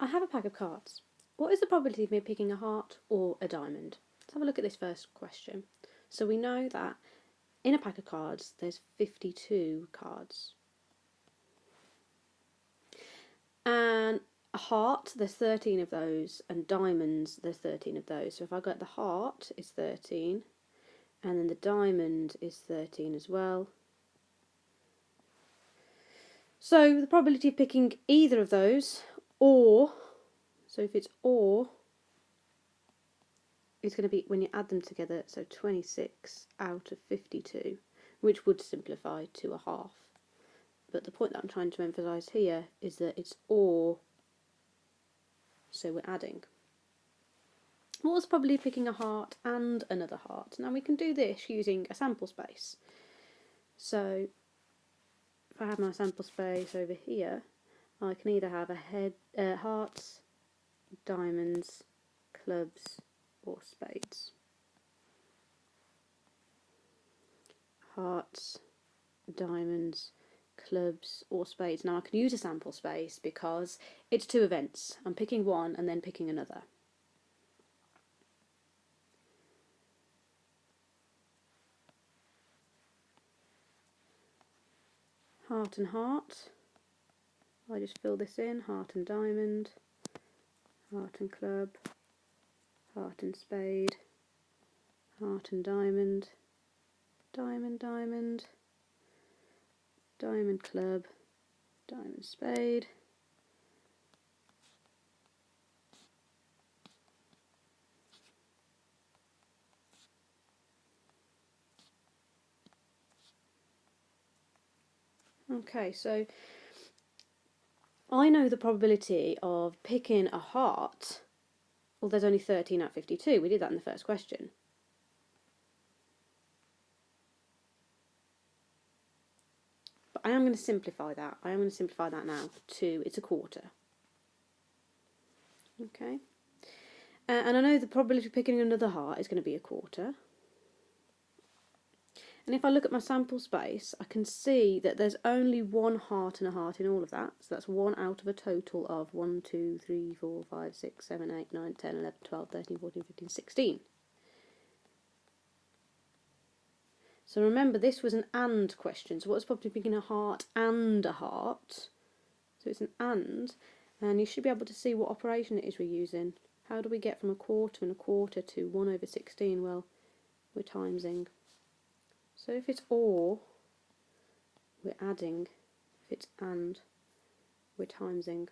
I have a pack of cards. What is the probability of me picking a heart or a diamond? Let's have a look at this first question. So we know that in a pack of cards there's 52 cards. And a heart, there's 13 of those, and diamonds, there's 13 of those. So if I got the heart is 13, and then the diamond is 13 as well. So the probability of picking either of those, or, so if it's or, it's going to be, when you add them together, so 26 out of 52, which would simplify to a half. But the point that I'm trying to emphasise here is that it's or, so we're adding. What was probably picking a heart and another heart? Now we can do this using a sample space. So if I have my sample space over here, I can either have hearts, diamonds, clubs, or spades. Hearts, diamonds, clubs, or spades. Now I can use a sample space because it's two events. I'm picking one and then picking another. Heart and heart. I just fill this in, heart and diamond, heart and club, heart and spade, heart and diamond, diamond, diamond, diamond club, diamond spade, okay, so I know the probability of picking a heart. Well, there's only 13 out of 52. We did that in the first question. But I am going to simplify that. I am going to simplify that now to it's a quarter. Okay. And I know the probability of picking another heart is going to be a quarter. And if I look at my sample space, I can see that there's only one heart and a heart in all of that. So that's 1 out of a total of 1, 2, 3, 4, 5, 6, 7, 8, 9, 10, 11, 12, 13, 14, 15, 16. So remember, this was an and question. So what's probably picking a heart and a heart? So it's an and you should be able to see what operation it is we're using. How do we get from a quarter and a quarter to 1 over 16? Well, we're timesing. So if it's or, we're adding. If it's and, we're timesing.